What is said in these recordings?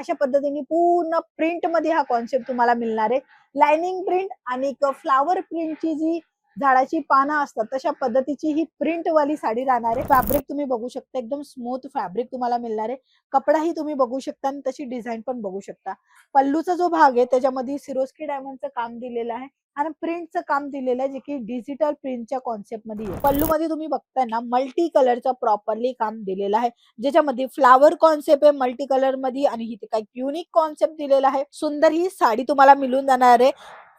अशा पद्धतीने पूर्ण प्रिंट मध्ये हा कॉन्सेप्ट तुम्हाला मिळणार आहे. लाइनिंग प्रिंट आणि फ्लावर प्रिंटची जी झाडाची पानं असतात तशा पद्धतीची ही प्रिंट वाली साडी राहणार आहे. फॅब्रिक तुम्ही बघू शकता, एकदम स्मूथ फॅब्रिक तुम्हाला मिळणार आहे. कपडाही तुम्ही बघू शकता आणि तशी डिझाईन पण बघू शकता. पल्लूचा जो भाग आहे त्याच्यामध्ये सिरोस्की डायमंडचं काम दिलेलं आहे आणि प्रिंटचं काम दिलेलं आहे, जे की डिजिटल प्रिंटच्या कॉन्सेप्ट मध्ये आहे. पल्लू मध्ये तुम्ही बघताय ना, मल्टी कलरचं प्रॉपरली काम दिलेलं आहे, ज्याच्यामध्ये फ्लावर कॉन्सेप्ट आहे मल्टी कलर मध्ये आणि इथे काही युनिक कॉन्सेप्ट दिलेला आहे. सुंदर ही साडी तुम्हाला मिळून जाणार आहे.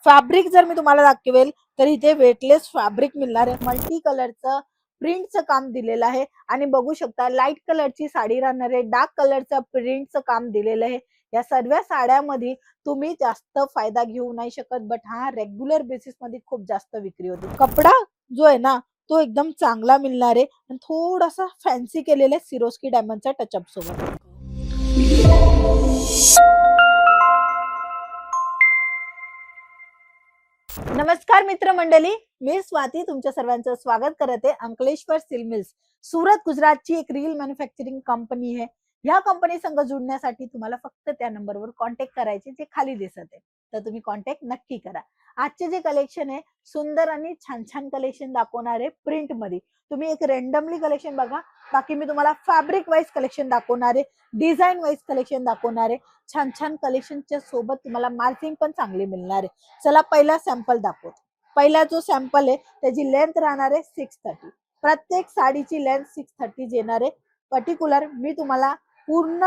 फॅब्रिक जर मी तुम्हाला दाखवेल तर इथे वेटलेस फॅब्रिक मिळणार आहे. मल्टी कलरचं प्रिंटचं काम दिलेलं आहे आणि बघू शकता लाईट कलरची साडी राहणार आहे, डार्क कलरचं प्रिंटचं काम दिलेलं आहे. या सर्व साड्यामध्ये तुम्ही जास्त फायदा घेऊ नाही शकत, बट हा रेग्युलर बेसिस मध्ये खूप जास्त विक्री होते. कपडा जो आहे ना तो एकदम चांगला मिळणार आहे आणि थोडासा फॅन्सी केलेला आहे सिरोस्की डायमंडच्या टचअप सोबत. नमस्कार मित्रमंडळी, मी स्वाती तुमच्या सर्वांचं स्वागत करते. अंकलेश्वर सिल्क मिल्स सुरत गुजरातची एक रील मॅन्युफॅक्चरिंग कंपनी आहे. या कंपनी संग जुळण्यासाठी तुम्हाला फक्त त्या नंबरवर कॉन्टॅक्ट करायचे जे खाली दिसत आहे, तर तुम्ही कॉन्टॅक्ट नक्की करा. आजचे जे कलेक्शन आहे सुंदर आणि छान छान कलेक्शन दाखवणार आहे प्रिंट मध्ये. तुम्ही एक रॅन्डमली कलेक्शन बघा, बाकी मी तुम्हाला फॅब्रिक वाईज कलेक्शन दाखवणार आहे, डिझाईन वाईज कलेक्शन दाखवणार आहे. छान छान कलेक्शनच्या सोबत तुम्हाला मार्जिन पण चांगली मिळणार आहे. चला पहिला सॅम्पल दाखवतो. पहिला जो सॅम्पल आहे त्याची लेंथ राहणार आहे 630. प्रत्येक साडीची लेंथ 630 येणार आहे. पर्टिक्युलर मी तुम्हाला पूर्ण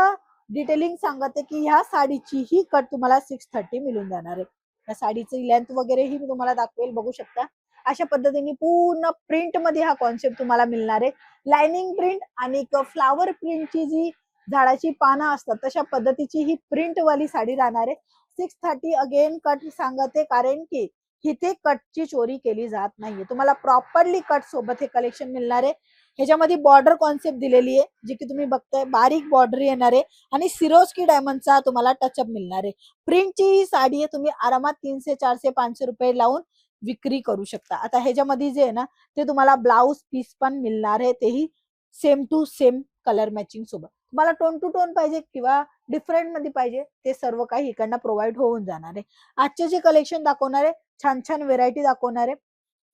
डिटेलिंग सांगते की ह्या साडीची ही कट तुम्हाला 630 मिळून जाणार आहे. या साडीची लेंथ वगैरे ही मी तुम्हाला दाखवेल, बघू शकता. अशा पद्धतीने पूर्ण प्रिंट मध्ये हा कॉन्सेप्ट तुम्हाला मिळणार आहे. लाइनिंग प्रिंट आणि फ्लावर प्रिंटची जी झाडाची पानं असतात तशा पद्धतीची ही प्रिंट वाली साडी राहणार आहे. 630 अगेन कट सांगते कारण की इथे कटची चोरी केली जात नाहीये. तुम्हाला प्रॉपरली कट सोबत हे कलेक्शन मिळणार आहे. ह्याच्यामध्ये बॉर्डर कॉन्सेप्ट दिलेली आहे, जी की तुम्ही बघताय बारीक बॉर्डर येणार आहे आणि सिरोस्की डायमंडचा तुम्हाला टचअप मिळणार आहे. प्रिंटची ही साडी आहे, तुम्ही आरामात 300 400 500 रुपये लावून विक्री करू शकता. आता ह्याच्यामध्ये जे आहे ना ते तुम्हाला ब्लाउज पीस पण मिळणार आहे, तेही same to same colour matching सोबत. तुम्हाला टोन टू टोन पाहिजे किंवा डिफरंट मध्ये पाहिजे ते सर्व काही इकडनं प्रोव्हाइड होऊन जाणार आहे. आजचे जे कलेक्शन दाखवणार आहे, छान छान व्हेरायटी दाखवणार आहे.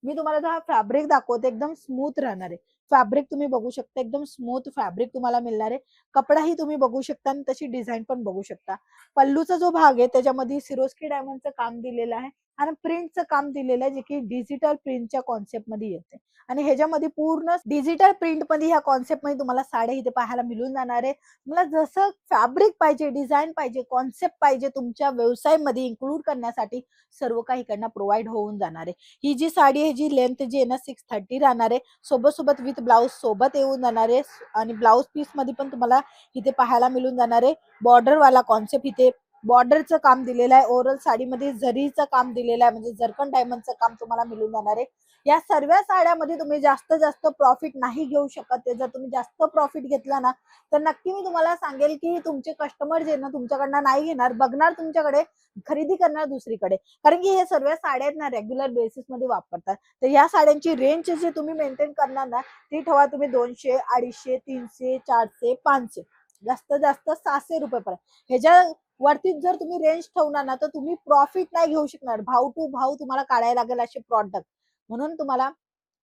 मी तुम्हाला हा फॅब्रिक दाखवते, एकदम स्मूथ राहणार आहे. फॅब्रिक तुम्ही बघू शकता, एकदम स्मूथ फॅब्रिक तुम्हाला मिळणार आहे. कपडाही तुम्ही बघू शकता आणि तशी डिझाईन पण बघू शकता. पल्लूचा जो भाग आहे त्याच्यामध्ये सिरोस्की डायमंडचं काम दिलेलं आहे आणि प्रिंटचं काम दिलेलं आहे, जे की डिजिटल प्रिंटच्या कॉन्सेप्ट मध्ये येते आणि ह्याच्यामध्ये पूर्ण डिजिटल प्रिंट मध्ये ह्या कॉन्सेप्ट मध्ये तुम्हाला साड्या इथे पाहायला मिळून जाणार आहे. तुम्हाला जसं फॅब्रिक पाहिजे, डिझाईन पाहिजे, कॉन्सेप्ट पाहिजे तुमच्या व्यवसायामध्ये इन्क्लूड करण्यासाठी सर्व काही इकडनं प्रोव्हाइड होऊन जाणार आहे. ही जी साडी आहे जी लेंथ जी आहे ना 630 राहणार आहे. सोबत सोबत विथ ब्लाउज सोबत येऊन जाणार आहे आणि ब्लाउज पीस मध्ये पण तुम्हाला इथे पाहायला मिळून जाणार आहे. बॉर्डर वाला कॉन्सेप्ट इथे बॉर्डरचं काम दिलेलं आहे. ओरल साडीमध्ये जरीचं काम दिलेलं आहे, म्हणजे जरकन डायमंडचं काम तुम्हाला मिळून जाणार आहे. या सर्व साड्यामध्ये तुम्ही जास्त जास्त प्रॉफिट नाही घेऊ शकत. ते जर तुम्ही जास्त प्रॉफिट घेतला ना तर नक्की मी तुम्हाला सांगेल की तुमचे कस्टमर जे ना तुमच्याकडनं नाही घेणार, बघणार तुमच्याकडे, खरेदी करणार दुसरीकडे. कारण की हे सर्व साड्या आहेत ना रेग्युलर बेसिस मध्ये वापरतात. तर या साड्यांची रेंज जे तुम्ही मेंटेन करणार ना ती ठेवा तुम्ही 200 250 300 400 500, जास्त जास्त 700 रुपये पर्यंत. ह्याच्या वरती जर तुम्ही रेंज ठेवणार ना तर तुम्ही प्रॉफिट नाही घेऊ शकणार. भाव टू भाव तुम्हाला काढायला लागेल असे प्रॉडक्ट. म्हणून तुम्हाला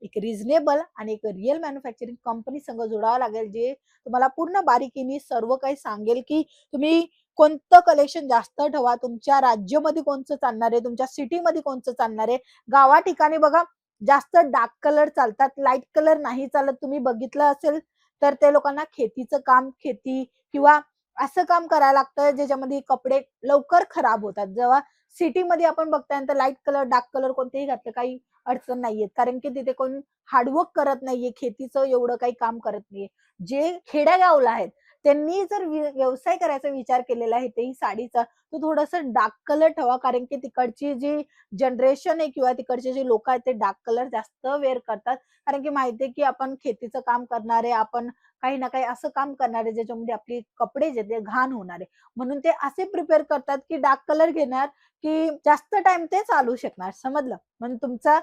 एक रिझनेबल आणि एक रिअल मॅन्युफॅक्चरिंग कंपनी संग जोडावं लागेल, जे तुम्हाला पूर्ण बारीकीने सर्व काही सांगेल की तुम्ही कोणतं कलेक्शन जास्त ठेवा, तुमच्या राज्यामध्ये कोणतं चालणार आहे, तुमच्या सिटीमध्ये कोणतं चालणार आहे. गावा ठिकाणी बघा जास्त डार्क कलर चालतात, लाईट कलर नाही चालत. तुम्ही बघितलं असेल तर ते लोकांना खेतीचं काम, खेती किंवा असं काम करायला लागतं ज्याच्यामध्ये कपडे लवकर खराब होतात. जेव्हा सिटीमध्ये आपण बघताय तर लाईट कलर, डार्क कलर कोणतेही घातलं काही अडचण नाहीये, कारण की तिथे कोण हार्डवर्क करत नाहीये, खेतीचं एवढं काही काम करत नाहीये. जे खेड्यागावला आहेत त्यांनी जर व्यवसाय करायचा विचार केलेला आहे तेही साडीचा, तो थोडंसं डार्क कलर ठेवा, कारण की तिकडची जी जनरेशन आहे किंवा तिकडचे जे लोक आहेत ते डार्क कलर जास्त वेअर करतात. कारण की माहितीये की आपण खेतीचं काम करणारे, आपण काही ना काही असं काम करणारे ज्याच्यामध्ये आपले कपडे जे ते घाण होणार आहे. म्हणून ते असे प्रिपेअर करतात की डार्क कलर घेणार की जास्त टाइम ते चालू शकणार, समजलं. म्हणून तुमचा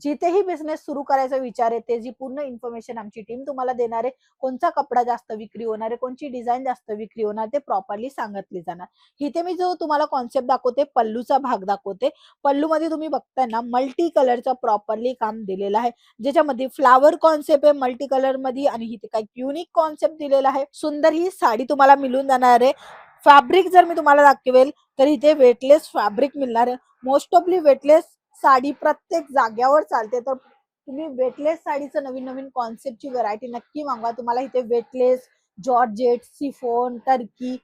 जिथेही बिझनेस सुरू करायचा विचार आहे त्याची पूर्ण इन्फॉर्मेशन आमची टीम तुम्हाला देणार आहे. कोणता कपडा जास्त विक्री होणार आहे, कोणची डिझाईन जास्त विक्री होणार ते प्रॉपरली सांगितली जाणार. इथे मी जो तुम्हाला कॉन्सेप्ट दाखवते, पल्लूचा भाग दाखवते. पल्लूमध्ये तुम्ही बघताय ना मल्टी कलरचं प्रॉपरली काम दिलेलं आहे, ज्याच्यामध्ये फ्लावर कॉन्सेप्ट आहे मल्टी कलर मध्ये आणि इथे काही युनिक कॉन्सेप्ट दिलेला आहे. सुंदर ही साडी तुम्हाला मिळून जाणार आहे. फॅब्रिक जर मी तुम्हाला दाखवेल तर इथे वेटलेस फॅब्रिक मिळणार आहे. मोस्ट ऑफली वेटलेस साडी प्रत्येक जाग्यावर चालते, तर तुम्ही वेटलेस साडीचं नवीन नवीन कॉन्सेप्टची व्हरायटी नक्की मागवा. तुम्हाला इथे वेटलेस, जॉर्जेट, सिफोन, टर्की,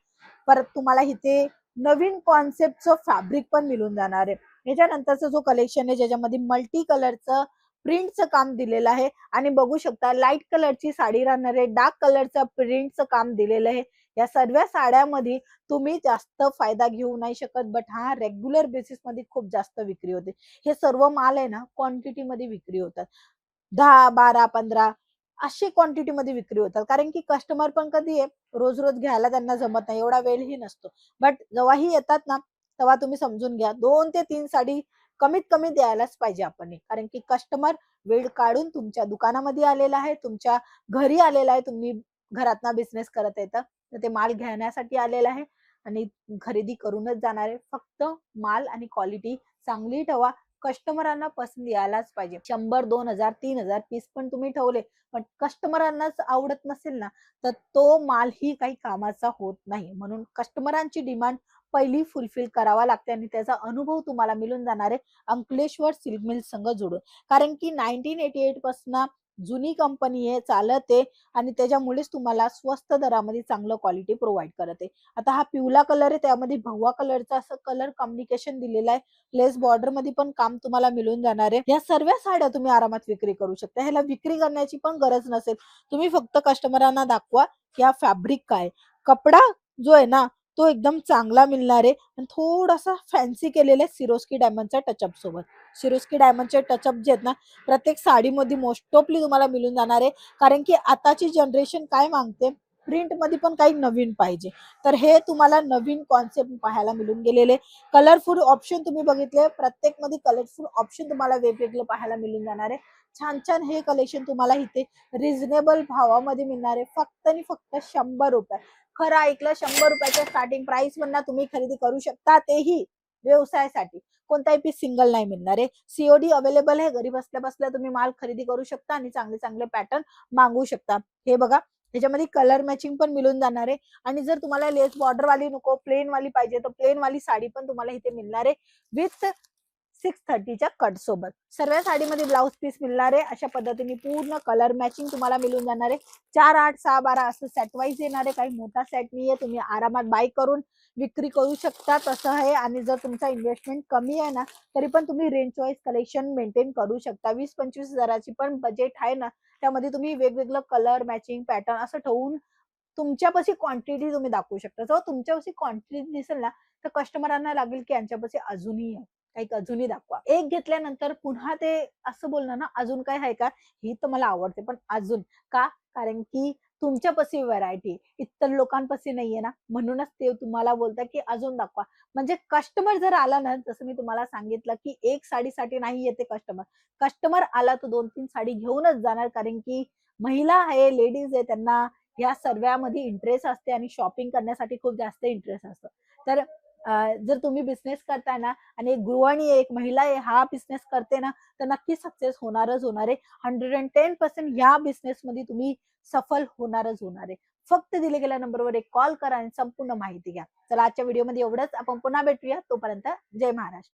परत तुम्हाला इथे नवीन कॉन्सेप्टचं फॅब्रिक पण मिळून जाणार आहे. याच्यानंतरचा जो कलेक्शन आहे ज्याच्यामध्ये मल्टी कलरचं प्रिंटचं काम दिलेलं आहे आणि बघू शकता लाईट कलरची साडी राहणार आहे, डार्क कलरचं प्रिंटचं काम दिलेलं आहे. या सर्व साड्यामध्ये तुम्ही जास्त फायदा घेऊ नाही शकत, बट हा रेग्युलर बेसिस मध्ये खूप जास्त विक्री होते. हे सर्व माल आहे ना क्वांटिटी मध्ये विक्री होतात, 10, 12, 15 अशी क्वांटिटी मध्ये विक्री होतात. कारण की कस्टमर पण कधी आहे, रोज रोज घ्यायला त्यांना जमत नाही, एवढा वेळही नसतो. बट जेव्हाही येतात ना तेव्हा तुम्ही समजून घ्या 2 ते 3 साडी कमीत कमी द्यायलाच पाहिजे आपण. कारण की कस्टमर वेळ काढून तुमच्या दुकानामध्ये आलेला आहे, तुमच्या घरी आलेला आहे, तुम्ही घरातना बिझनेस करत येतं तर ते माल घेण्यासाठी आलेला आहे आणि खरेदी करूनच जाणार आहे. फक्त माल आणि क्वालिटी चांगली ठेवा, कस्टमरांना पसंत यायलाच पाहिजे. 100, 2000, 3000 पीस पण तुम्ही ठेवले पण कस्टमरांनाच आवडत नसेल ना तर तो माल ही काही कामाचा होत नाही. म्हणून कस्टमरांची डिमांड पहिली फुलफिल करावा लागते आणि त्याचा अनुभव तुम्हाला मिळून जाणार आहे अंकलेश्वर सिल्क मिल संघ जोडून. कारण की 1988 पासून जुनी कंपनी आहे, चालत आहे आणि त्याच्यामुळेच तुम्हाला स्वस्त दरामध्ये चांगलं क्वालिटी प्रोव्हाइड करत आहे. आता हा पिवळा कलर आहे, त्यामध्ये भगवा कलरचा असं कलर कॉम्बिनेशन दिलेला आहे. लेस बॉर्डर मध्ये पण काम तुम्हाला मिळून जाणार आहे. या सर्व साड्या तुम्ही आरामात विक्री करू शकता. ह्याला विक्री करण्याची पण गरज नसेल. तुम्ही फक्त कस्टमरांना दाखवा की हा फॅब्रिक काय, कपडा जो आहे ना तो एकदम चांगला मिळणार आहे आणि थोडासा फॅन्सी केलेले सिरोस्की डायमंडच्या टचअप सोबत. सिरोस्की डायमंडचे टचअप जे आहेत ना प्रत्येक साडीमध्ये मोस्ट ऑफली तुम्हाला मिळून जाणार आहे. कारण की आताची जनरेशन काय मागते, प्रिंट मध्ये पण काही नवीन पाहिजे. तर हे तुम्हाला नवीन कॉन्सेप्ट पाहायला मिळून गेलेले. कलरफुल ऑप्शन तुम्ही बघितले, प्रत्येक मध्ये कलरफुल ऑप्शन तुम्हाला वेगवेगळे पाहायला मिळून जाणार आहे. छान छान हे कलेक्शन तुम्हाला इथे रिझनेबल भावामध्ये मिळणार आहे, फक्त आणि फक्त 100 रुपये. खरं ऐकलं, 100 रुपयाच्या स्टार्टिंग प्राइस मधनं तुम्ही खरेदी करू शकता, तेही व्यवसायासाठी. कोणताही पीस सिंगल नाही मिळणार आहे. सीओडी अवेलेबल आहे, घरी बसल्या बसल्या तुम्ही माल खरेदी करू शकता आणि चांगले चांगले पॅटर्न मागवू शकता. हे बघा त्याच्यामध्ये कलर मॅचिंग पण मिळून जाणार आहे आणि जर तुम्हाला लेस बॉर्डर वाली नको, प्लेन वाली पाहिजे तर प्लेन वाली साडी पण तुम्हाला इथे मिळणार आहे विथ 630च्या कट सोबत. सर्व साडीमध्ये ब्लाउज पीस मिळणार आहे. अशा पद्धतीने पूर्ण कलर मॅचिंग तुम्हाला मिळून जाणार आहे. 4, 8, 6, 12 असं सेट वाईज येणार आहे. काही मोठा सेट नाहीये, तुम्ही आरामात बाय करून विक्री करू शकता तसं आहे. आणि जर तुमचा इन्व्हेस्टमेंट कमी आहे ना तरी पण तुम्ही रेंज वाईज कलेक्शन मेंटेन करू शकता. 20-25 हजाराची पण बजेट आहे ना त्यामध्ये तुम्ही वेगवेगळं कलर मॅचिंग पॅटर्न असं ठेवून तुमच्यापाशी क्वांटिटी तुम्ही दाखवू शकता. जेव्हा तुमच्यापाशी क्वांटिटी दिसेल ना तर कस्टमरांना लागेल की यांच्यापाशी अजूनही आहे, काही अजूनही दाखवा. एक घेतल्यानंतर पुन्हा ते असं बोलणार ना अजून काय आहे का, ही तर मला आवडते पण अजून का, कारण की तुमच्यापाशी व्हरायटी इतर लोकांपाशी नाहीये ना, म्हणूनच ते तुम्हाला बोलतात की अजून दाखवा. म्हणजे कस्टमर जर आला ना, जसं मी तुम्हाला सांगितलं की एक साडीसाठी नाही येते कस्टमर. कस्टमर आला तर 2-3 साडी घेऊनच जाणार. कारण की महिला आहे, लेडीज आहे, त्यांना या सर्वांमध्ये इंटरेस्ट असते आणि शॉपिंग करण्यासाठी खूप जास्त इंटरेस्ट असतो. तर जर तुम्ही बिझनेस करताय ना आणि एक गृहिणी आहे, एक महिला आहे, हा बिझनेस करते ना, तर नक्की सक्सेस होणारच होणार आहे. 110% या बिझनेसमध्ये तुम्ही सफल होणारच होणार आहे. फक्त दिले गेल्या नंबरवर एक कॉल करा आणि संपूर्ण माहिती घ्या. चला आजच्या व्हिडिओमध्ये एवढंच. आपण पुन्हा भेटूया. तोपर्यंत जय महाराष्ट्र.